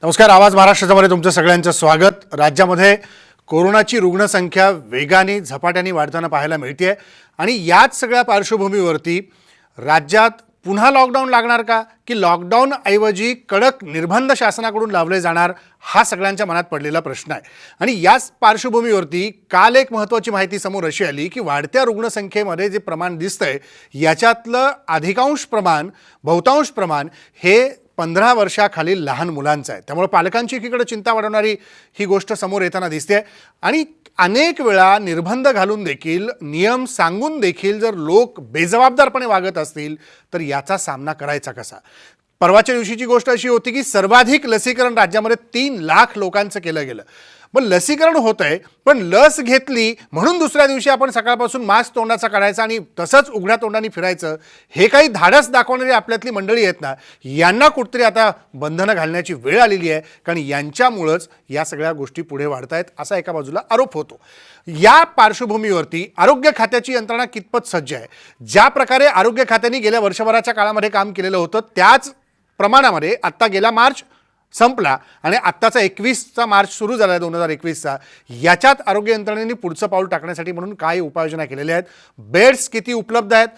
नमस्कार. आवाज महाराष्ट्रामध्ये तुमचं सगळ्यांचं स्वागत. राज्यामध्ये कोरोनाची रुग्णसंख्या वेगाने झपाट्याने वाढताना पाहायला मिळते आणि याच सगळ्या पार्श्वभूमीवरती राज्यात पुन्हा लॉकडाऊन लागणार का की लॉकडाऊन ऐवजी कडक निर्बंध शासनाकडून लावले जाणार हा सगळ्यांच्या मनात पडलेला प्रश्न आहे. आणि याच पार्श्वभूमीवरती काल एक महत्त्वाची माहिती समोर अशी आली की वाढत्या रुग्णसंख्येमध्ये जे प्रमाण दिसतंय याच्यातलं बहुतांश प्रमाण हे 15 वर्षाखालील लहान मुलांचं आहे. त्यामुळे पालकांची एकीकडे चिंता वाढवणारी ही गोष्ट समोर येताना दिसते आणि अनेक वेळा निर्बंध घालून देखील नियम सांगून देखील जर लोक बेजबाबदारपणे वागत असतील तर याचा सामना करायचा कसा. परवाच्या दिवशीची गोष्ट अशी होती की सर्वाधिक लसीकरण राज्यामध्ये 3 लाख लोकांचं केलं गेलं. पण लसीकरण होतंय पण लस घेतली म्हणून दुसऱ्या दिवशी आपण सकाळपासून मास्क तोंडाचा काढायचा आणि तसंच उघड्या तोंडाने फिरायचं हे काही धाडस दाखवणारी आपल्यातली मंडळी आहेत ना, यांना कुठतरी आता बंधनं घालण्याची वेळ आलेली आहे. कारण यांच्यामुळंच या सगळ्या गोष्टी पुढे वाढत आहेत असा एका बाजूला आरोप होतो. या पार्श्वभूमीवरती आरोग्य खात्याची यंत्रणा कितपत सज्ज आहे. ज्या प्रकारे आरोग्य खात्याने गेल्या वर्षभराच्या काळामध्ये काम केलेलं होतं त्याच प्रमाणामध्ये आत्ता गेला मार्च संपला आणि आत्ताचा 21 मार्च सुरू झाला आहे 2021चा. याच्यात आरोग्य यंत्रणेने पुढचं पाऊल टाकण्यासाठी म्हणून काय उपाययोजना केलेल्या आहेत, बेड्स किती उपलब्ध आहेत,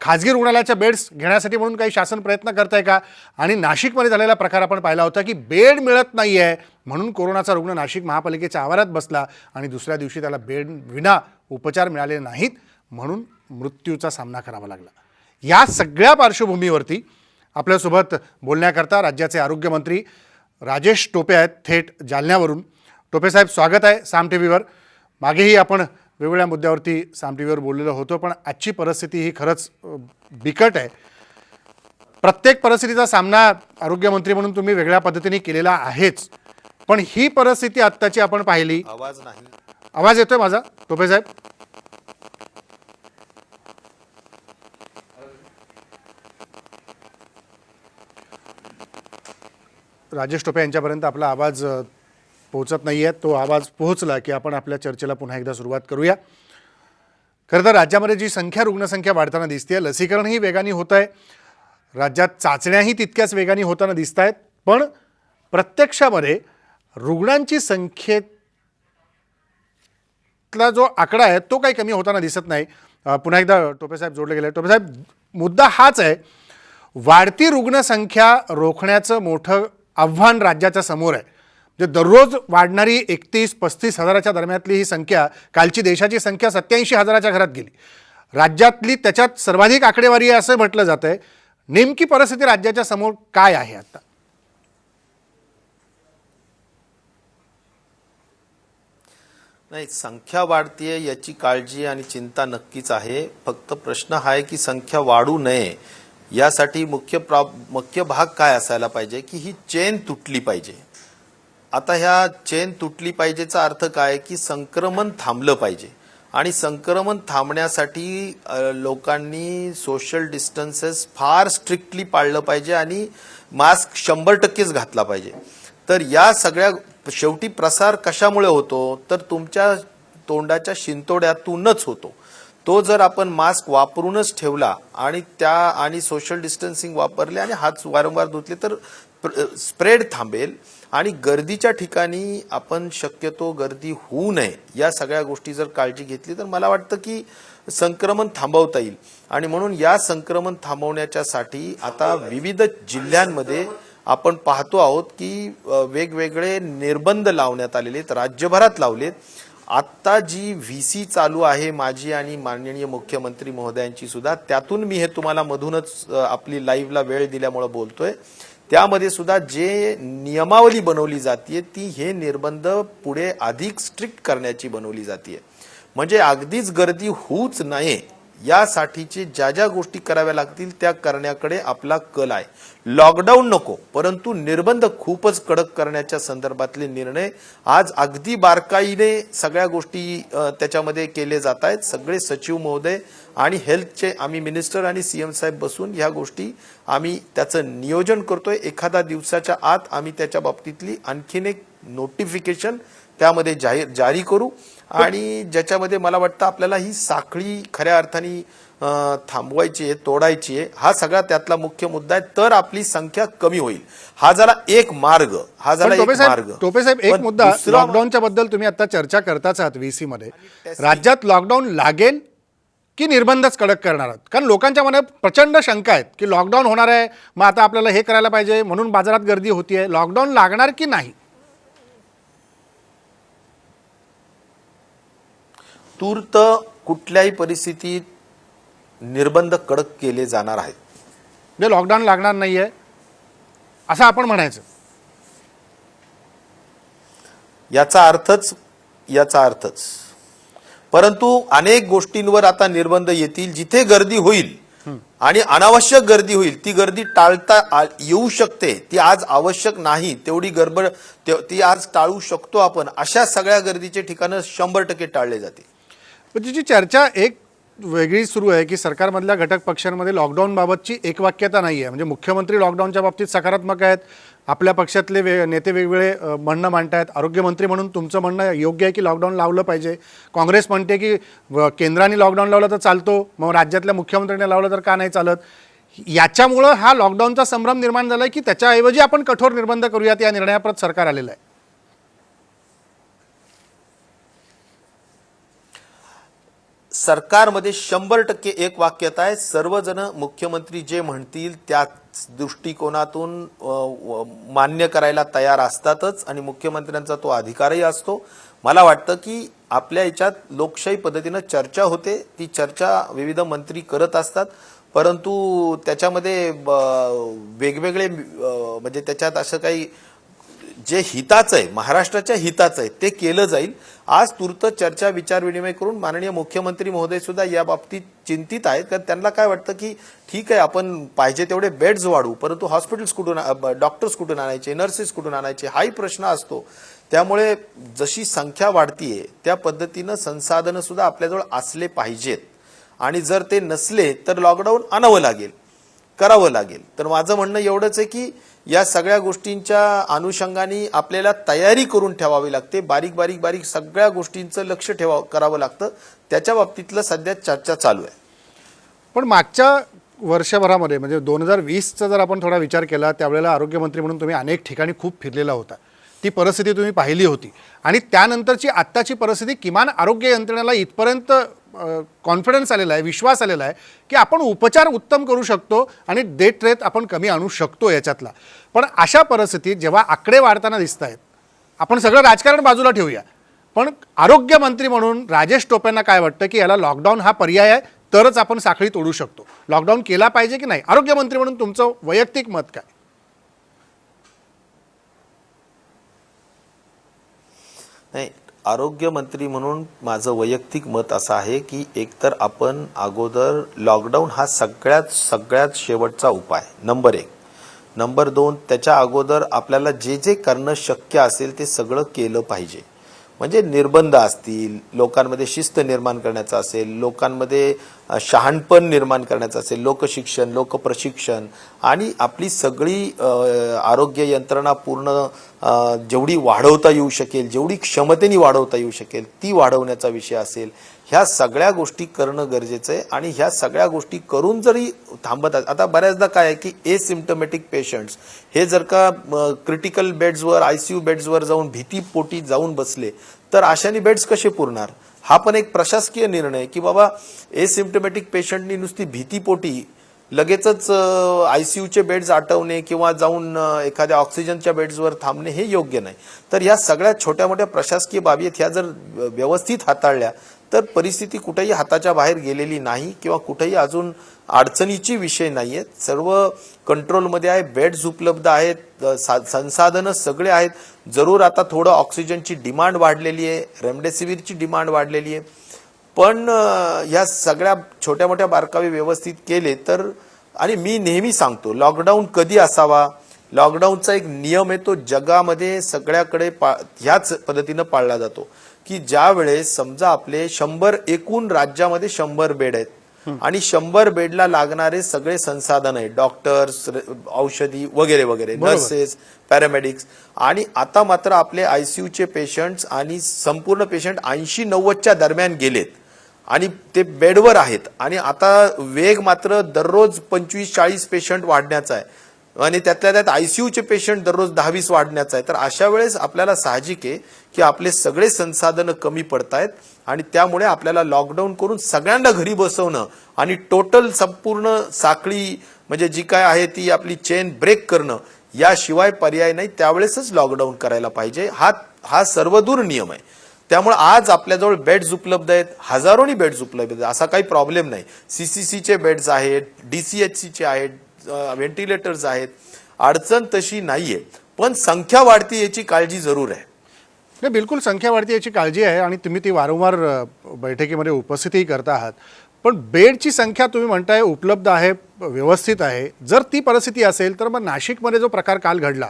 खाजगी रुग्णालयाच्या बेड्स घेण्यासाठी म्हणून काही शासन प्रयत्न करत आहे का. आणि नाशिकमध्ये झालेला प्रकार आपण पाहिला होता की बेड मिळत नाही आहे म्हणून कोरोनाचा रुग्ण नाशिक महापालिकेच्या आवारात बसला आणि दुसऱ्या दिवशी त्याला बेड विना उपचार मिळाले नाहीत म्हणून मृत्यूचा सामना करावा लागला. या सगळ्या पार्श्वभूमीवरती आपल्यासोबत बोलण्याकरता राज्याचे आरोग्यमंत्री राजेश टोपे आहेत थेट जालन्यावरून. टोपे साहेब, स्वागत आहे साम टी व्हीवर. मागेही आपण वेगवेगळ्या मुद्द्यावरती साम टी व्हीवर बोललेलो होतो पण आजची परिस्थिती ही खरंच बिकट आहे. प्रत्येक परिस्थितीचा सामना आरोग्यमंत्री म्हणून तुम्ही वेगळ्या पद्धतीने केलेला आहेच पण ही परिस्थिती आत्ताची आपण पाहिली. आवाज येतोय माझा टोपे साहेब? राजेश टोपे यांच्यापर्यंत आपला आवाज पोहोचत नाही आहे. तो आवाज पोहोचला की आपण आपल्या चर्चेला पुन्हा एकदा सुरुवात करूया. खरं तर राज्यामध्ये जी रुग्णसंख्या वाढताना दिसते, लसीकरणही वेगाने होत आहे, राज्यात चाचण्याही तितक्याच वेगाने होताना दिसत आहेत पण प्रत्यक्षामध्ये रुग्णांची संख्येतला जो आकडा आहे तो काही कमी होताना दिसत नाही. पुन्हा एकदा टोपे साहेब जोडले गेले. टोपे साहेब, मुद्दा हाच आहे, वाढती रुग्णसंख्या रोखण्याचं मोठं आव्हान राज्याच्या समोर आहे. जे दररोज वाढणारी 31-35 हजाराच्या दरम्यानली ही संख्या, कालची देशाची संख्या 87 हजाराच्या घरात गेली. राज्यातली त्याच्यात सर्वाधिक आकडेवारी आहे असं म्हटलं जात आहे. नेमकी परिस्थिती राज्याच्या समोर काय आहे आता? नाही, संख्या वाढतीये याची काळजी आणि चिंता नक्कीच आहे. फक्त प्रश्न हा आहे की संख्या वाढू नये यासाठी मुख्य भाग काय असायला पाहिजे की ही चेन तुटली पाहिजे. आता ह्या चेन तुटली पाहिजेचा अर्थ काय की संक्रमण थांबलं पाहिजे आणि संक्रमण थांबण्यासाठी लोकांनी सोशल डिस्टन्सेस फार स्ट्रिक्टली पाळलं पाहिजे आणि मास्क 100%च घातला पाहिजे. तर या सगळ्या शेवटी प्रसार कशामुळे होतो तर तुमच्या तोंडाच्या शिंतोड्यातूनच होतो. तो जर आपण मास्क वापरूनच ठेवला आणि सोशल डिस्टन्सिंग वापरले आणि हात वारंवार धुतले तर स्प्रेड थांबेल. आणि गर्दीच्या ठिकाणी आपण शक्यतो गर्दी होऊ नये या सगळ्या गोष्टी जर काळजी घेतली तर मला वाटतं की संक्रमण थांबवता येईल. आणि म्हणून या संक्रमण थांबवण्याच्यासाठी आता विविध जिल्ह्यांमध्ये आपण पाहतो आहोत की वेगवेगळे निर्बंध लावण्यात आलेले आहेत, राज्यभरात लावलेत. आत्ता जी व्हीसी चालू आहे माझी आणि माननीय मुख्यमंत्री महोदयांची सुद्धा, त्यातून मी हे तुम्हाला मधूनच आपली लाईव्हला वेळ दिल्यामुळे बोलतोय. त्यामध्ये सुद्धा जे नियमावली बनवली जाते ती हे निर्बंध पुढे अधिक स्ट्रिक्ट करण्याची बनवली जाते. म्हणजे अगदीच गर्दी होऊच नये यासाठीचे ज्या ज्या गोष्टी कराव्या लागतील त्या करण्याकडे आपला कल आहे. लॉकडाऊन नको परंतु निर्बंध खूपच कडक करण्याच्या संदर्भातले निर्णय आज अगदी बारकाईने सगळ्या गोष्टी त्याच्यामध्ये केले जात आहेत. सगळे सचिव महोदय आणि हेल्थचे आम्ही मिनिस्टर आणि सीएम साहेब बसून ह्या गोष्टी आम्ही त्याचं नियोजन करतोय. एखादा दिवसाच्या आत आम्ही त्याच्या बाबतीतली आणखीन एक नोटिफिकेशन त्यामध्ये जारी करू आणि ज्याच्यामध्ये मला वाटतं आपल्याला ही साखळी खऱ्या अर्थाने थांबवायची आहे, तोडायची आहे. हा सगळा त्यातला मुख्य मुद्दा आहे. तर आपली संख्या कमी होईल. हा झाला एक मार्ग, हा झाला पण एक मार्ग. टोपे साहेब, एक पण मुद्दा, दुसरा लॉकडाऊनच्या बद्दल तुम्ही आता चर्चा करताच आहात VC मध्ये. राज्यात लॉकडाऊन लागेल की निर्बंधच कडक करणार आहात? कारण लोकांच्या मनात प्रचंड शंका आहेत की लॉकडाऊन होणार आहे, मग आता आपल्याला हे करायला पाहिजे, म्हणून बाजारात गर्दी होतीये. लॉकडाऊन लागणार की नाही? तूर्त कुठल्याही परिस्थितीत निर्बंध कडक केले जाणार आहेत. म्हणजे लॉकडाऊन लागणार नाहीये असं आपण म्हणायचं. याचा अर्थच परंतु अनेक गोष्टींवर आता निर्बंध येतील. जिथे गर्दी होईल आणि अनावश्यक गर्दी होईल, ती गर्दी टाळता येऊ शकते. ती आज आवश्यक नाही तेवढी गडबड ती आज टाळू शकतो आपण. अशा सगळ्या गर्दीचे ठिकाणं 100% टाळले जातील. पण तिची चर्चा एक वेगळी सुरू आहे की सरकारमधल्या घटक पक्षांमध्ये लॉकडाऊन बाबतची एकवाक्यता नाही आहे. म्हणजे मुख्यमंत्री लॉकडाऊनच्या बाबतीत सकारात्मक आहेत, आपल्या पक्षातले नेते वेगवेगळे म्हणणं मांडतायत. आरोग्यमंत्री म्हणून तुमचं म्हणणं योग्य आहे की लॉकडाऊन लावलं पाहिजे. काँग्रेस म्हणते की केंद्राने लॉकडाऊन लावलं तर चालतो, मग राज्यातल्या मुख्यमंत्र्यांनी लावलं तर का नाही चालत? याच्यामुळं हा लॉकडाऊनचा संभ्रम निर्माण झालाय की त्याच्याऐवजी आपण कठोर निर्बंध करूयात या निर्णयाप्रत सरकार आलेलं आहे? सरकारमध्ये 100% एक वाक्यता आहे. सर्वजण मुख्यमंत्री जे म्हणतील त्याच दृष्टिकोनातून मान्य करायला तयार असतातच आणि मुख्यमंत्र्यांचा तो अधिकारही असतो. मला वाटतं की आपल्या याच्यात लोकशाही पद्धतीनं चर्चा होते. ती चर्चा विविध मंत्री करत असतात, परंतु त्याच्यामध्ये वेगवेगळे म्हणजे त्याच्यात असं काही जे हिताचं आहे, महाराष्ट्राच्या हिताचं आहे, ते केलं जाईल. आज तूर्त चर्चा विचारविनिमय करून माननीय मुख्यमंत्री महोदय सुद्धा या बाबतीत चिंतित आहेत. कारण त्यांना काय वाटतं की ठीक आहे, आपण पाहिजे तेवढे बेड्स वाढवू, परंतु हॉस्पिटल्स कुठून, डॉक्टर्स कुठून आणायचे, नर्सेस कुठून आणायचे, हाही प्रश्न असतो. त्यामुळे जशी संख्या वाढतीये त्या पद्धतीनं संसाधनं सुद्धा आपल्याजवळ असले पाहिजेत. आणि जर ते नसले तर लॉकडाऊन आणावं लागेल, करावं लागेल. तर माझं म्हणणं एवढंच आहे की या सगळ्या गोष्टींच्या अनुषंगाने आपल्याला तयारी करून ठेवावी लागते. बारीक सगळ्या गोष्टींचं लक्ष करावं लागतं. त्याच्या बाबतीतलं सध्या चर्चा चालू आहे. पण मागच्या वर्षभरामध्ये म्हणजे 2020चा जर आपण थोडा विचार केला, त्यावेळेला आरोग्यमंत्री म्हणून तुम्ही अनेक ठिकाणी खूप फिरलेला होता. ती परिस्थिती तुम्ही पाहिली होती आणि त्यानंतरची आत्ताची परिस्थिती, किमान आरोग्य यंत्रणेला इथपर्यंत कॉन्फिडन्स आलेला आहे, विश्वास आलेला आहे की आपण उपचार उत्तम करू शकतो आणि डेथ रेट आपण कमी आणू शकतो याच्यातला. पण अशा परिस्थितीत जेव्हा आकडे वाढताना दिसत आहेत, आपण सगळं राजकारण बाजूला ठेवूया, पण आरोग्यमंत्री म्हणून राजेश टोपेंना काय वाटतं की याला लॉकडाऊन हा पर्याय आहे, तरच आपण साखळी तोडू शकतो? लॉकडाऊन केला पाहिजे की नाही? आरोग्यमंत्री म्हणून तुमचं वैयक्तिक मत काय? नाही, आरोग्यमंत्री म्हणून माझं वैयक्तिक मत असं आहे की एकतर आपण अगोदर लॉकडाऊन हा सगळ्यात शेवटचा उपाय, नंबर 1. नंबर 2, त्याच्या अगोदर आपल्याला जे जे करणं शक्य असेल ते सगळं केलं पाहिजे. म्हणजे निर्बंध असतील, लोकांमध्ये शिस्त निर्माण करण्याचं असेल, लोकांमध्ये शहाणपण निर्माण करण्याचं असेल, लोकशिक्षण, लोकप्रशिक्षण आणि आपली सगळी आरोग्य यंत्रणा पूर्ण जेवढी वाढवता येऊ शकेल, जेवढी क्षमतेने वाढवता येऊ शकेल ती वाढवण्याचा विषय असेल. ह्या सगळ्या गोष्टी करणं गरजेचं आहे. आणि ह्या सगळ्या गोष्टी करून जरी थांबत, आता बऱ्याचदा काय आहे की एसिम्प्टोमॅटिक पेशंट्स हे जर का क्रिटिकल बेड्सवर, ICU बेड्सवर जाऊन भीतीपोटी जाऊन बसले तर अशाने बेड्स कसे पुरणार? हा पण एक प्रशासकीय निर्णय की बाबा एसिम्प्टोमॅटिक पेशंटनी नुसती भीतीपोटी लगेचच ICUचे बेड्स आटवणे किंवा जाऊन एखाद्या ऑक्सिजनच्या बेड्सवर थांबणे हे योग्य नाही. तर ह्या सगळ्या छोट्या मोठ्या प्रशासकीय बाबी आहेत, ह्या जर व्यवस्थित हाताळल्या तर परिस्थिती कुठेही हाताच्या बाहेर गेलेली नाही किंवा कुठेही अजून अडचणीची विषय नाहीयेत. सर्व कंट्रोलमध्ये आहे, बेड्स उपलब्ध आहेत, संसाधनं सगळे आहेत. जरूर आता थोडं ऑक्सिजनची डिमांड वाढलेली आहे, रेमडेसिवीरची डिमांड वाढलेली आहे, पण ह्या सगळ्या छोट्या मोठ्या बारकावे व्यवस्थित केले तर. आणि मी नेहमी सांगतो लॉकडाऊन कधी असावा, लॉकडाऊनचा एक नियम आहे, तो जगामध्ये सगळ्याकडे ह्याच पद्धतीनं पाळला जातो की ज्या वेळेस समजा आपले 100 एकूण राज्यामध्ये 100 बेड आहेत आणि 100 बेडला लागणारे सगळे संसाधन आहे, डॉक्टर्स, औषधी वगैरे वगैरे, नर्सेस, पॅरामेडिक्स. आणि आता मात्र आपले आयसीयूचे पेशंट्स आणि संपूर्ण पेशंट 80-90च्या दरम्यान गेलेत आणि ते बेडवर आहेत. आणि आता वेग मात्र दररोज 25-40 पेशंट वाढण्याचा आहे आणि त्यातल्या त्यात आयसीयूचे पेशंट दररोज 10-20 वाढण्याचा आहे. तर अशा वेळेस आपल्याला साहजिक आहे की आपले सगळे संसाधनं कमी पडतायत आणि त्यामुळे आपल्याला लॉकडाऊन करून सगळ्यांना घरी बसवणं आणि टोटल संपूर्ण साखळी म्हणजे जी काय आहे ती आपली चेन ब्रेक करणं याशिवाय पर्याय नाही. त्यावेळेसच लॉकडाऊन करायला पाहिजे. हा सर्वदूर नियम आहे. त्यामुळे आज आपल्याजवळ बेड्स उपलब्ध आहेत, हजारोनी बेड्स उपलब्ध आहेत, असा काही प्रॉब्लेम नाही. सीसीसीचे बेड्स आहेत, डीसीएचसीचे आहेत, व्हेंटिलेटर्स आहेत, अडचण तशी नाहीये. पण संख्या वाढती याची काळजी जरूर आहे. नाही, बिलकुल संख्या वाढती याची काळजी आहे आणि तुम्ही ती वारंवार बैठकीमध्ये उपस्थितही करता आहात. पण बेडची संख्या तुम्ही म्हणताय उपलब्ध आहे, व्यवस्थित आहे. जर ती परिस्थिती असेल तर मग नाशिकमध्ये जो प्रकार काल घडला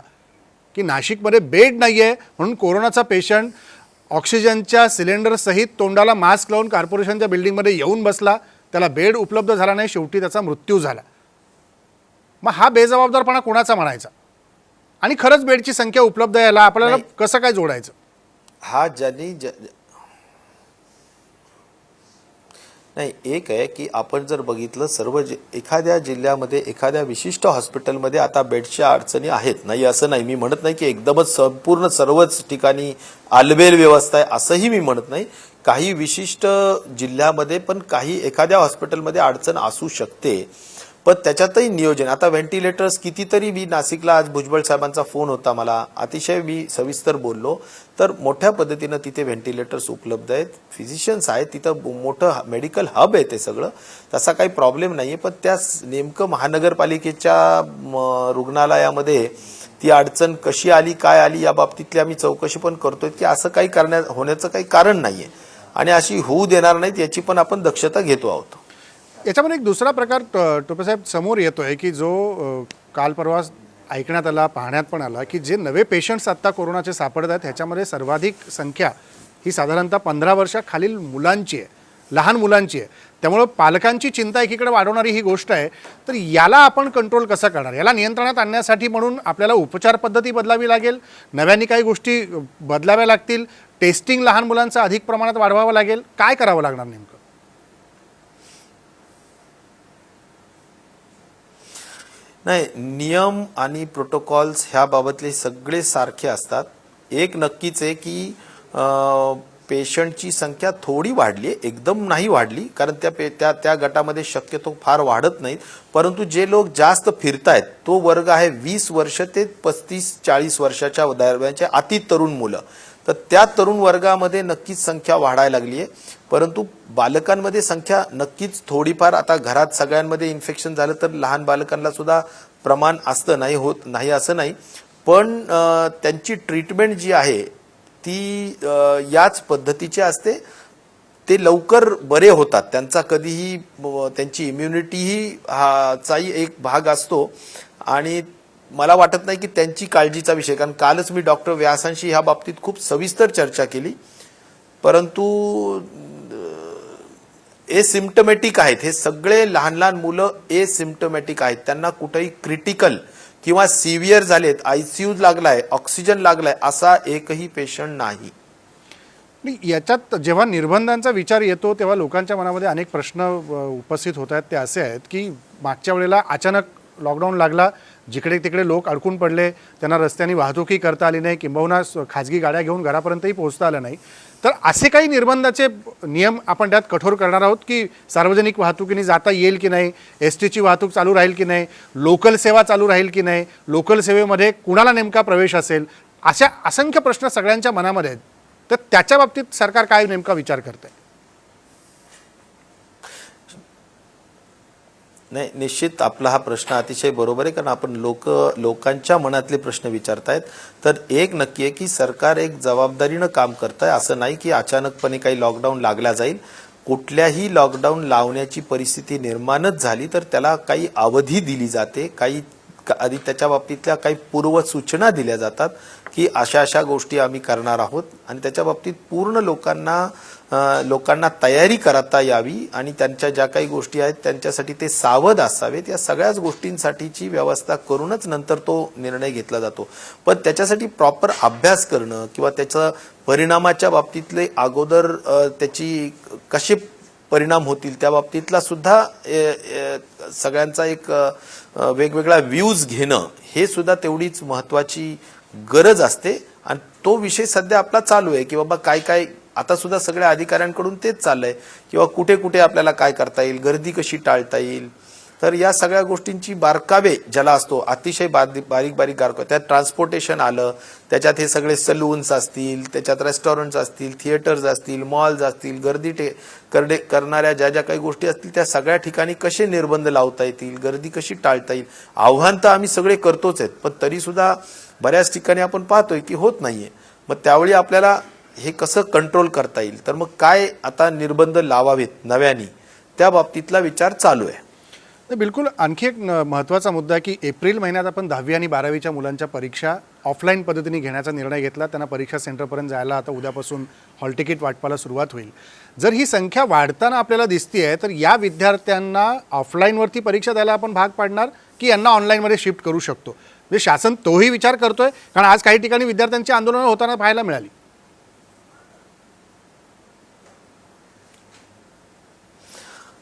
की नाशिकमध्ये बेड नाही आहे म्हणून कोरोनाचा पेशंट ऑक्सिजनच्या सिलेंडरसहित तोंडाला मास्क लावून कॉर्पोरेशनच्या बिल्डिंगमध्ये येऊन बसला, त्याला बेड उपलब्ध झाला नाही, शेवटी त्याचा मृत्यू झाला. मग हा बेजबाबदारपणा कोणाचा म्हणायचा? आणि खरंच बेडची संख्या उपलब्ध आहे याला आपल्याला कसं काय जोडायचं? हा ज्यांनी नाही, एक आहे की आपण जर बघितलं सर्व एखाद्या जिल्ह्यामध्ये एखाद्या विशिष्ट हॉस्पिटलमध्ये आता बेडच्या अडचणी आहेत, नाही असं नाही. मी म्हणत नाही की एकदमच संपूर्ण सर्वच ठिकाणी आलबेल व्यवस्था आहे असंही मी म्हणत नाही. काही विशिष्ट जिल्ह्यामध्ये पण काही एखाद्या हॉस्पिटलमध्ये अडचण असू शकते, पण त्याच्यातही नियोजन. आता व्हेंटिलेटर्स कितीतरी, मी नाशिकला आज भुजबळ साहेबांचा फोन होता मला, अतिशय मी सविस्तर बोललो. तर मोठ्या पद्धतीनं तिथे व्हेंटिलेटर्स उपलब्ध आहेत, फिजिशियन्स आहेत, तिथं मोठं मेडिकल हब आहे ते सगळं, तसा काही प्रॉब्लेम नाही आहे. पण त्या नेमकं महानगरपालिकेच्या रुग्णालयामध्ये ती अडचण कशी आली, काय आली, या बाबतीतली आम्ही चौकशी पण करतोय की असं काही होण्याचं काही कारण नाही आहे आणि अशी होऊ देणार नाहीत याची पण आपण दक्षता घेतो आहोत. याच्यामध्ये एक दुसरा प्रकार टोपेसाहेब समोर येतोय की जो काल परवा ऐकण्यात आला, पाहण्यात पण आला की जे नवे पेशंट्स आत्ता कोरोनाचे सापडत आहेत ह्याच्यामध्ये सर्वाधिक संख्या ही साधारणतः 15 वर्षाखालील मुलांची आहे, लहान मुलांची आहे. त्यामुळं पालकांची चिंता एकीकडे वाढवणारी ही गोष्ट आहे. तर याला आपण कंट्रोल कसं करणार? याला नियंत्रणात आणण्यासाठी म्हणून आपल्याला उपचार पद्धती बदलावी लागेल, नव्याने काही गोष्टी बदलाव्या लागतील, टेस्टिंग लहान मुलांचं अधिक प्रमाणात वाढवावं लागेल. काय करावं लागणार नेमकं? नाही, नियम आणि प्रोटोकॉल्स ह्या बाबतले सगळे सारखे असतात. एक नक्कीच आहे की पेशंटची संख्या थोडी वाढली, एकदम नाही वाढली, कारण त्या गटामध्ये शक्यतो फार वाढत नाहीत. परंतु जे लोक जास्त फिरतायत तो वर्ग आहे 20 वर्ष ते 35-40 वर्षाच्या दरम्यानचे अति तरुण मुलं. तर त्या तरुण वर्गामध्ये नक्कीच संख्या वाढायला लागली आहे. परंतु बालकांमध्ये संख्या नक्कीच थोडीफार, आता घरात सगळ्यांमध्ये इन्फेक्शन झालं तर लहान बालकांना सुद्धा प्रमाण असतं, नाही होत नाही असं नाही. पण त्यांची ट्रीटमेंट जी आहे ती याच पद्धतीची असते. ते लवकर बरे होतात, त्यांचा कधीही त्यांची इम्युनिटीही चाही एक भाग असतो आणि मला वाटत नाही की त्यांची काळजीचा विषय. कारण कालच मी डॉक्टर व्यासांशी ह्या बाबतीत खूप सविस्तर चर्चा केली. परंतु एसिम्प्टमॅटिक आहेत हे सगळे लहान लहान मुलं, एसिम्प्टमॅटिक आहेत. त्यांना कुठेही क्रिटिकल किंवा सिव्हिअर झालेत, आयसीयू लागलाय, ऑक्सिजन लागलाय असा एकही पेशंट नाही. याच्यात जेव्हा निर्बंधांचा विचार येतो तेव्हा लोकांच्या मनामध्ये अनेक प्रश्न उपस्थित होत आहेत. ते असे आहेत की मागच्या वेळेला अचानक लॉकडाऊन लागला, जिकडे तिकडे लोक अडकून पडले, त्यांना रस्त्याने वाहतूकही करता आली नाही, किंबहुना खाजगी गाड्या घेऊन घरापर्यंतही पोहोचता आलं नाही. तर असे काही निर्बंधाचे नियम आपण त्यात कठोर करणार आहोत की सार्वजनिक वाहतुकीने जाता येईल की नाही, एसटीची वाहतूक चालू राहील की नाही, लोकल सेवा चालू राहील की नाही, लोकल सेवेमध्ये कुणाला नेमका प्रवेश असेल, अशा असंख्य प्रश्न सगळ्यांच्या मनामध्ये आहेत. तर त्याच्या बाबतीत सरकार काय नेमका विचार करतंय? नाही, निश्चित आपला हा प्रश्न अतिशय बरोबर आहे, कारण आपण लोकांच्या मनातले प्रश्न विचारतायत. तर एक नक्की आहे की सरकार एक जबाबदारीनं काम करत आहे. असं नाही की अचानकपणे काही लॉकडाऊन लागला जाईल. कुठल्याही लॉकडाऊन लावण्याची परिस्थिती निर्माणच झाली तर त्याला काही अवधी दिली जाते, काही आधी त्याच्या बाबतीतल्या काही पूर्वसूचना दिल्या जातात की अशा अशा गोष्टी आम्ही करणार आहोत आणि त्याच्या बाबतीत पूर्ण लोकांना लोकांना तयारी करता यावी आणि त्यांच्या ज्या काही गोष्टी आहेत त्यांच्यासाठी ते सावध असावेत, या सगळ्याच गोष्टींसाठीची व्यवस्था करूनच नंतर तो निर्णय घेतला जातो. पण त्याच्यासाठी प्रॉपर अभ्यास करणं किंवा त्याच्या परिणामाच्या बाबतीतले अगोदर त्याची कसे परिणाम होतील त्या बाबतीतला सुद्धा सगळ्यांचा एक वेगवेगळा व्ह्यूज घेणं हे सुद्धा तेवढीच महत्वाची गरज असते. आणि तो विषय सध्या आपला चालू आहे की बाबा काय काय आता सुद्धा सगळ्या अधिकाऱ्यांकडून तेच चाललंय किंवा कुठे कुठे आपल्याला काय करता येईल, गर्दी कशी टाळता येईल. तर या सगळ्या गोष्टींची बारकावे ज्याला असतो अतिशय बारीक बारीक त्यात ट्रान्सपोर्टेशन आलं, त्याच्यात हे सगळे सलून्स असतील, त्याच्यात रेस्टॉरंट्स असतील, थिएटर्स असतील, मॉल्स असतील, गर्दी करणाऱ्या ज्या ज्या काही गोष्टी असतील त्या सगळ्या ठिकाणी कसे निर्बंध लावता येतील, गर्दी कशी टाळता येईल. आव्हान तर आम्ही सगळे करतोच आहेत, पण तरी सुद्धा बऱ्याच ठिकाणी आपण पाहतोय की होत नाहीये. मग त्यावेळी आपल्याला हे कसं कंट्रोल करता येईल, तर मग काय आता निर्बंध लावावेत नव्याने, त्या बाबतीतला विचार चालू आहे. तर बिलकुल आणखी एक महत्त्वाचा मुद्दा आहे की एप्रिल महिन्यात आपण 10वी आणि 12वीच्या मुलांच्या परीक्षा ऑफलाईन पद्धतीने घेण्याचा निर्णय घेतला. त्यांना परीक्षा सेंटरपर्यंत जायला आता उद्यापासून हॉल तिकीट वाटपाला सुरुवात होईल. जर ही संख्या वाढताना आपल्याला दिसतीये तर या विद्यार्थ्यांना ऑफलाईनवरती परीक्षा द्यायला आपण भाग पाडणार की यांना ऑनलाईनमध्ये शिफ्ट करू शकतो, म्हणजे शासन तोही विचार करतोय. कारण आज काही ठिकाणी विद्यार्थ्यांची आंदोलनं होताना पाहायला मिळाली.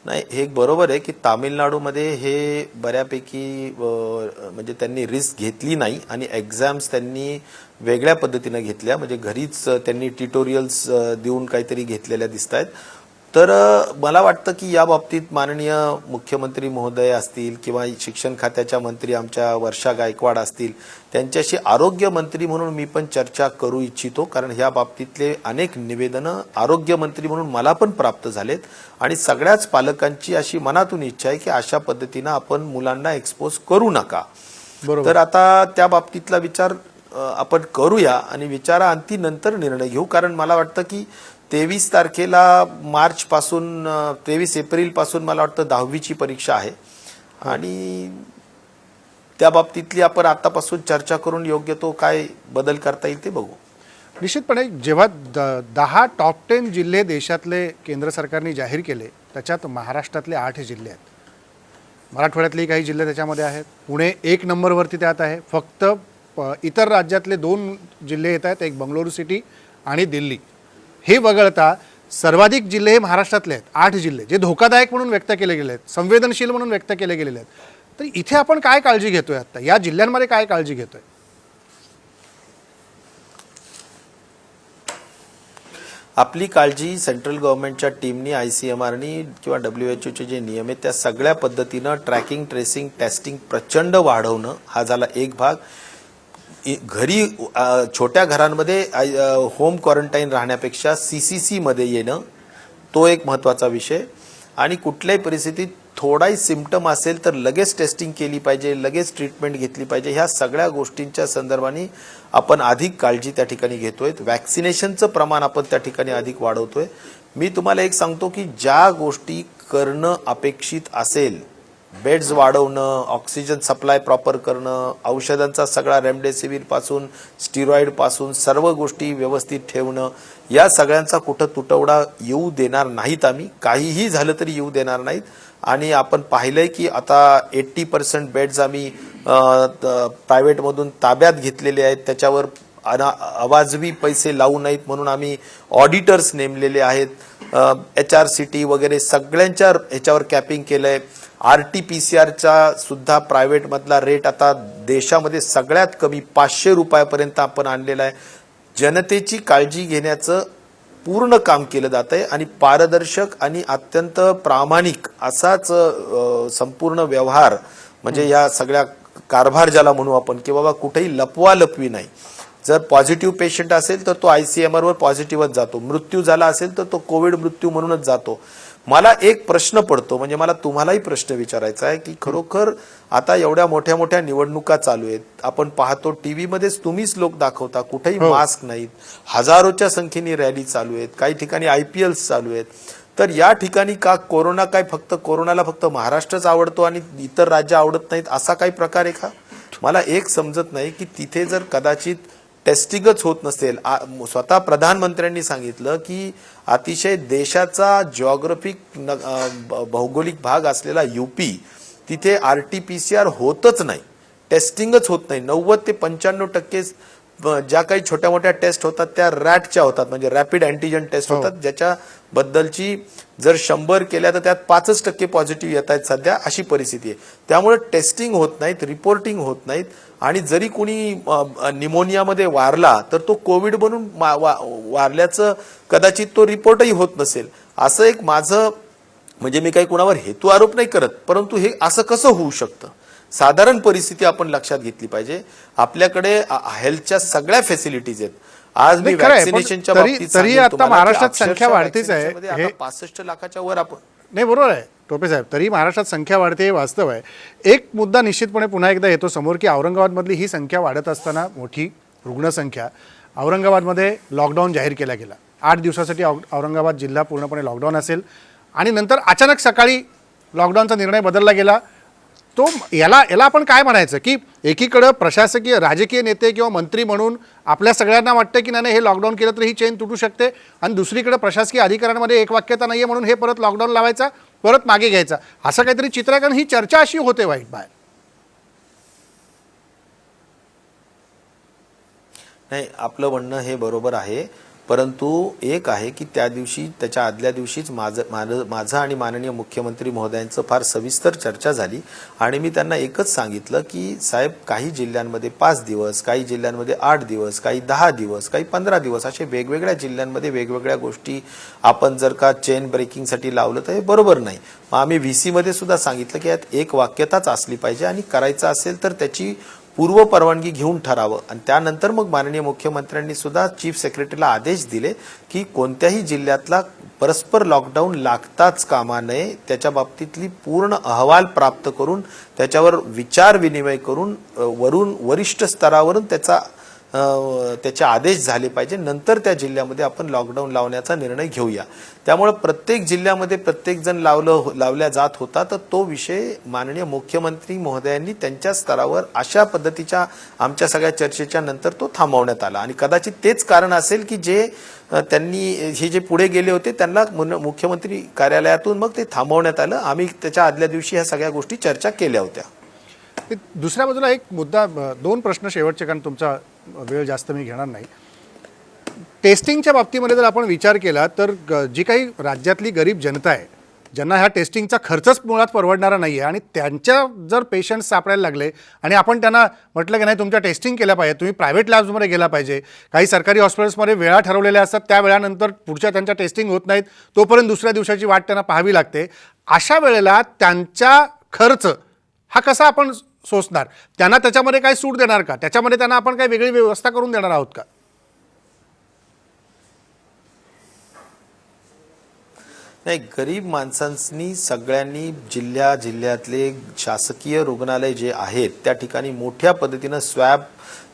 नाही, हे बरोबर आहे की तामिळनाडूमध्ये हे बऱ्यापैकी म्हणजे त्यांनी रिस्क घेतली नाही आणि एक्झाम्स त्यांनी वेगळ्या पद्धतीने घेतल्या, म्हणजे घरीच त्यांनी ट्युटोरियल्स देऊन काहीतरी घेतलेल्या दिसत आहेत. तर मला वाटतं की या बाबतीत माननीय मुख्यमंत्री महोदय असतील किंवा शिक्षण खात्याच्या मंत्री आमच्या वर्षा गायकवाड असतील, त्यांच्याशी आरोग्य मंत्री म्हणून मी पण चर्चा करू इच्छितो. कारण ह्या बाबतीतले अनेक निवेदनं आरोग्य मंत्री म्हणून मला पण प्राप्त झालेत आणि सगळ्याच पालकांची अशी मनातून इच्छा आहे की अशा पद्धतीनं आपण मुलांना एक्सपोज करू नका. तर आता त्या बाबतीतला विचार आपण करूया आणि विचाराअंती नंतर निर्णय घेऊ. कारण मला वाटतं की 23 तारखेला मार्च पासून 23 एप्रिल पासून मला वाटतं 10वीची परीक्षा आहे आणि त्या बाबतीतली आपण आतापासून चर्चा करून योग्य तो काय बदल करता येईल ते बघू. निश्चितपणे जेव्हा 10 टॉप 10 जिल्हे देशातले केंद्र सरकारने जाहीर केले त्याच्यात महाराष्ट्रातले 8 जिल्हे आहेत, मराठवाड्यातले काही जिल्हे त्याच्यामध्ये आहेत, पुणे 1 नंबरवरती त्यात आहे. फक्त इतर राज्यातले 2 जिल्हे येत आहेत, एक बंगळुरू सिटी आणि दिल्ली. हे वगळता सर्वाधिक जिल्हे हे महाराष्ट्रातले आहेत, 8 जिल्हे जे धोकादायक म्हणून व्यक्त केले गेले आहेत, संवेदनशील म्हणून व्यक्त केले गेलेले आहेत. तर इथे आपण काय काळजी घेतोय, आता या जिल्ह्यांमध्ये काय काळजी घेतोय? आपली काळजी सेंट्रल गव्हर्नमेंटच्या टीमनी, ICMRनी किंवा WHO चे जे नियम आहेत त्या सगळ्या पद्धतीनं ट्रॅकिंग, ट्रेसिंग, टेस्टिंग प्रचंड वाढवणं हा झाला एक भाग. घरी छोट्या घरांमध्ये होम क्वारंटाईन राहण्यापेक्षा CCC मध्ये येणं तो एक महत्त्वाचा विषय. आणि कुठल्याही परिस्थितीत थोडाही सिम्पटम असेल तर लगेच टेस्टिंग केली पाहिजे, लगेच ट्रीटमेंट घेतली पाहिजे. ह्या सगळ्या गोष्टींच्या संदर्भाने आपण अधिक काळजी त्या ठिकाणी घेतोय. वॅक्सिनेशनचं प्रमाण आपण त्या ठिकाणी अधिक वाढवतोय. मी तुम्हाला एक सांगतो की ज्या गोष्टी करणं अपेक्षित असेल, बेड्स वाढवणं, ऑक्सिजन सप्लाय प्रॉपर करणं, औषधांचा सगळा रेमडेसिवीर पासून स्टिरॉइड पासून सर्व गोष्टी व्यवस्थित ठेवणं, या सगळ्यांचा कुठं तुटवडा येऊ देणार नाहीत. आम्ही काहीही झालं तरी येऊ देणार नाहीत. आणि आपण पाहिलंय की आता 80% बेड्स आम्ही प्रायव्हेटमधून ताब्यात घेतलेले आहेत. त्याच्यावर अवाजवी पैसे लावू नयेत म्हणून आम्ही ऑडिटर्स नेमलेले आहेत. HRCT वगैरे सगळ्यांच्या ह्याच्यावर कॅपिंग केलंय. RT-PCR सुद्धा प्रायव्हेटमधला रेट आता देशामध्ये सगळ्यात कमी 500 रुपयापर्यंत आपण आणलेला आहे. जनतेची काळजी घेण्याचं पूर्ण काम केलं जात आहे आणि पारदर्शक आणि अत्यंत प्रामाणिक असाच संपूर्ण व्यवहार, म्हणजे या सगळ्या कारभार ज्याला म्हणू आपण की बाबा कुठेही लपवालपवी नाही. जर पॉझिटिव्ह पेशंट असेल तर तो ICMR वर पॉझिटिव्हच जातो, मृत्यू झाला असेल तर तो कोविड मृत्यू म्हणूनच जातो. मला एक प्रश्न पडतो, म्हणजे मला तुम्हालाही प्रश्न विचारायचा आहे की खरोखर आता एवढ्या मोठ्या मोठ्या निवडणुका चालू आहेत, आपण पाहतो टीव्ही मध्येच तुम्हीच लोक दाखवता, कुठेही मास्क नाहीत, हजारोच्या संख्येने रॅली चालू आहेत, काही ठिकाणी IPLs चालू आहेत. तर या ठिकाणी का कोरोना काय फक्त कोरोनाला फक्त महाराष्ट्रच आवडतो आणि इतर राज्य आवडत नाहीत असा काही प्रकार आहे का? मला एक समजत नाही की तिथे जर कदाचित टेस्टिंगच होत नसेल, स्वतः प्रधानमंत्र्यांनी सांगितलं की अतिशय देशाचा जॉग्राफिक भौगोलिक भाग असलेला यूपी, तिथे RT-PCR होतच नाही, टेस्टिंगच होत नाही. 90 ते 95% ज्या काही छोट्या मोठ्या टेस्ट होतात त्या रॅटच्या होतात, म्हणजे रॅपिड अँटीजन टेस्ट होतात, ज्याच्याबद्दलची जर 100 केल्या तर त्यात 5% पॉझिटिव्ह येत आहेत सध्या, अशी परिस्थिती आहे. त्यामुळे टेस्टिंग होत नाहीत, रिपोर्टिंग होत नाहीत, आणि जरी कुणी निमोनियामध्ये वारला तर तो कोविड बनून वारल्याचं कदाचित तो रिपोर्टही होत नसेल. असं एक माझं, म्हणजे मी काही कुणावर हेतू आरोप नाही करत, परंतु हे असं कसं होऊ शकतं, साधारण परिस्थिती आपण लक्षात घेतली पाहिजे. आपल्याकडे हेल्थच्या सगळ्या फॅसिलिटीज आहेत. आज मी नाही, खरं आहे, पण वॅक्सिनेशनच्या तरी- बाबतीत तरी सांगेन आता तुम्हाला की महाराष्ट्रात संख्या अक्षरशः वाढतीच आहे. वॅक्सिनेशनमध्ये हे- आता 65 लाखाच्या वर आपण. नाही, बरोबर आहे टोपे साहेब, तरी महाराष्ट्रात संख्या वाढते हे वास्तव आहे. एक मुद्दा निश्चितपणे पुन्हा एकदा येतो समोर की औरंगाबादमधली ही संख्या वाढत असताना मोठी रुग्णसंख्या, औरंगाबादमध्ये लॉकडाऊन जाहीर केला गेला. 8 दिवसासाठी औरंगाबाद जिल्हा पूर्णपणे लॉकडाऊन असेल, आणि नंतर अचानक सकाळी लॉकडाऊनचा निर्णय बदलला गेला. तो याला आपण काय म्हणायचं की एकीकडं प्रशासकीय राजकीय नेते किंवा मंत्री म्हणून आपल्या सगळ्यांना वाटतं की नाही हे लॉकडाऊन केलं तर ही चेन तुटू शकते, आणि दुसरीकडे प्रशासकीय अधिकाऱ्यांमध्ये एक वाक्यता नाही आहे म्हणून हे परत लॉकडाऊन लावायचा, परत मागे घ्यायचा, असं काहीतरी चित्र आहे. कारण ही चर्चा अशी होते वाईट बाहेर. नाही, आपलं म्हणणं हे बरोबर आहे, परंतु एक आहे की त्या दिवशी, त्याच्या आदल्या दिवशीच माझं आणि माननीय मुख्यमंत्री महोदयांचं फार सविस्तर चर्चा झाली, आणि मी त्यांना एकच सांगितलं की साहेब, काही जिल्ह्यांमध्ये 5 दिवस, काही जिल्ह्यांमध्ये 8 दिवस, काही 10 दिवस, काही 15 दिवस, असे वेगवेगळ्या जिल्ह्यांमध्ये वेगवेगळ्या गोष्टी आपण जर का चेन ब्रेकिंगसाठी लावलं तर हे बरोबर नाही. मग आम्ही VC मध्ये सुद्धा सांगितलं की यात एक वाक्यताच असली पाहिजे, आणि करायचं असेल तर त्याची पूर्व परवानगी घेऊन ठरावं. आणि त्यानंतर मग माननीय मुख्यमंत्र्यांनी सुद्धा चीफ सेक्रेटरीला आदेश दिले की कोणत्याही जिल्ह्यातला परस्पर लॉकडाऊन लागताच कामा नये, त्याच्या बाबतीतली पूर्ण अहवाल प्राप्त करून त्याच्यावर विचार विनिमय करून वरिष्ठ स्तरावरून त्याचे आदेश झाले पाहिजे, नंतर त्या जिल्ह्यामध्ये आपण लॉकडाऊन लावण्याचा निर्णय घेऊया. त्यामुळे प्रत्येक जिल्ह्यामध्ये प्रत्येक जण लावल्या जात होता, तर तो विषय माननीय मुख्यमंत्री महोदयांनी त्यांच्या स्तरावर अशा पद्धतीच्या आमच्या सगळ्या चर्चेच्या नंतर तो थांबवण्यात आला. आणि कदाचित तेच कारण असेल की जे त्यांनी हे जे पुढे गेले होते त्यांना मुख्यमंत्री कार्यालयातून मग ते थांबवण्यात आलं. आम्ही त्याच्या आदल्या दिवशी ह्या सगळ्या गोष्टी चर्चा केल्या होत्या. दुसऱ्या बाजूला एक मुद्दा, 2 प्रश्न शेवटचे, कारण तुमचा वेळ जास्त मी घेणार नाही. टेस्टिंगच्या बाबतीमध्ये जर आपण विचार केला तर जी काही राज्यातली गरीब जनता आहे, ज्यांना ह्या टेस्टिंगचा खर्चच मुळात परवडणारा नाही आहे, आणि त्यांच्या जर पेशंट्स सापडायला लागले आणि आपण त्यांना म्हटलं की नाही तुमच्या टेस्टिंग केल्या पाहिजे, तुम्ही प्रायव्हेट लॅब्समध्ये गेला पाहिजे, काही सरकारी हॉस्पिटल्समध्ये वेळा ठरवलेल्या असतात, त्या वेळानंतर पुढच्या त्यांच्या टेस्टिंग होत नाहीत, तोपर्यंत दुसऱ्या दिवसाची वाट त्यांना पाहावी लागते. अशा वेळेला त्यांचा खर्च हा कसा आपण सोसणार? त्यांना त्याच्यामध्ये काय सूट देणार का? त्याच्यामध्ये त्यांना आपण काही वेगळी व्यवस्था करून देणार आहोत का? नाही, गरीब माणसांनी सगळ्यांनी जिल्ह्यातले शासकीय रुग्णालय जे आहेत त्या ठिकाणी मोठ्या पद्धतीनं स्वॅब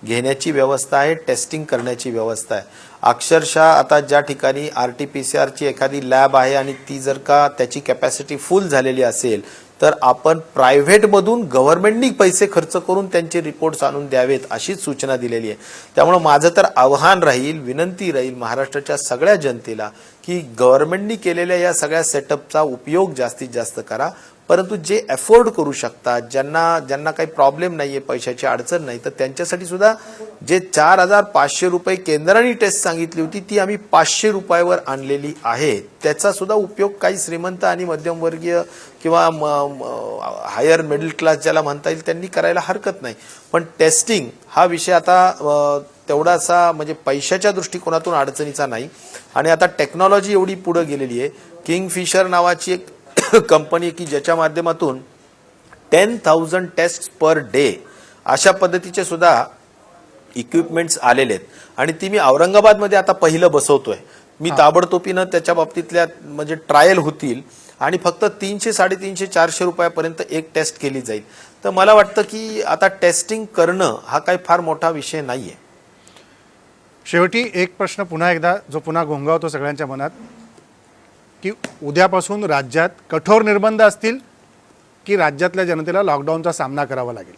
घेण्याची व्यवस्था आहे, टेस्टिंग करण्याची व्यवस्था आहे. अक्षरशः आता ज्या ठिकाणी RT-PCRची एखादी लॅब आहे आणि ती जर का त्याची कॅपॅसिटी फुल झालेली असेल तर आपण प्रायव्हेटमधून गव्हर्नमेंटनी पैसे खर्च करून त्यांचे रिपोर्ट्स आणून द्यावेत, अशीच सूचना दिलेली आहे. त्यामुळे माझं तर आव्हान राहील, विनंती राहील महाराष्ट्राच्या सगळ्या जनतेला की गव्हर्नमेंटनी केलेल्या या सगळ्या सेटअपचा उपयोग जास्तीत जास्त करा, परंतु जे अफोर्ड करू शकतात, ज्यांना काही प्रॉब्लेम नाहीये, पैशाची अडचण नाही, तर त्यांच्यासाठी सुद्धा जे 4,500 रुपये केंद्राने टेस्ट सांगितली होती ती आम्ही 500 रुपयावर आणलेली आहे. त्याचा सुद्धा उपयोग काही श्रीमंत आणि मध्यमवर्गीय किंवा हायर मिडल क्लास ज्याला म्हणता येईल त्यांनी करायला हरकत नाही. पण टेस्टिंग हा विषय आता तेवढासा म्हणजे पैशाच्या दृष्टिकोनातून अडचणीचा नाही. आणि आता टेक्नॉलॉजी एवढी पुढे गेलेली आहे. किंगफिशर नावाची एक कंपनी की ज्याच्या माध्यमातून 10,000 टेस्ट पर डे अशा पद्धतीचे सुद्धा इक्विपमेंट्स आलेले आहेत, आणि ती मी औरंगाबादमध्ये आता पहिलं बसवतोय. मी ताबडतोबीनं त्याच्या बाबतीतल्या म्हणजे ट्रायल होतील आणि फक्त 300, 350, 400 रुपयापर्यंत एक टेस्ट केली जाईल. तर मला वाटतं की आता टेस्टिंग करणं हा काही फार मोठा विषय नाहीये. शेवटी एक प्रश्न पुन्हा एकदा जो पुन्हा घोंगावतो सगळ्यांच्या मनात, की उद्यापासून राज्यात कठोर निर्बंध असतील की राज्यातल्या जनतेला लॉकडाऊनचा सामना करावा लागेल?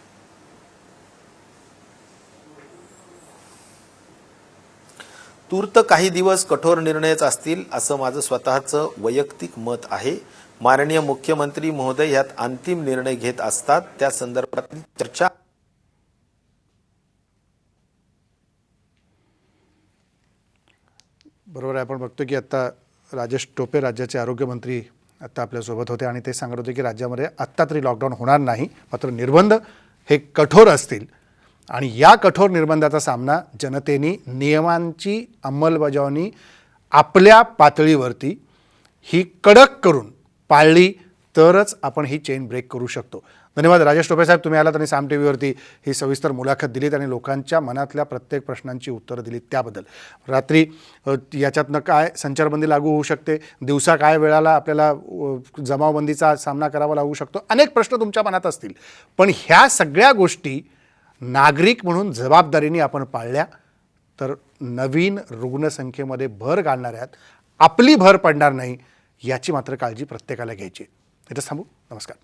तूर्त काही दिवस कठोर निर्णयच असतील असं माझं स्वतःचं वैयक्तिक मत आहे. माननीय मुख्यमंत्री महोदय यात अंतिम निर्णय घेत असतात. त्या संदर्भातली चर्चा बरोबर आहे. आपण बघतो की आता राजेश टोपे राज्याचे आरोग्यमंत्री आता आपल्यासोबत होते आणि ते सांगत होते की राज्यामध्ये आत्ता तरी लॉकडाऊन होणार नाही, मात्र निर्बंध हे कठोर असतील आणि या कठोर निर्बंधाचा सामना जनतेने नियमांची अंमलबजावणी आपल्या पातळीवरती ही कडक करून पाळली तरच आपण ही चेन ब्रेक करू शकतो. धन्यवाद राजेश टोपे साहेब, तुम्ही आलात आणि साम टी व्हीवरती ही सविस्तर मुलाखत दिलीत आणि लोकांच्या मनातल्या प्रत्येक प्रश्नांची उत्तरं दिलीत त्याबद्दल. रात्री याच्यातनं काय संचारबंदी लागू होऊ शकते, दिवसा काय वेळाला आपल्याला जमावबंदीचा सामना करावा लागू शकतो, अनेक प्रश्न तुमच्या मनात असतील, पण ह्या सगळ्या गोष्टी नागरिक म्हणून जबाबदारीने आपण पाळल्या तर नवीन रुग्णसंख्येमध्ये भर घालणाऱ्यात आपली भर पडणार नाही याची मात्र काळजी प्रत्येकाला घ्यायची. इथंच थांबू. नमस्कार.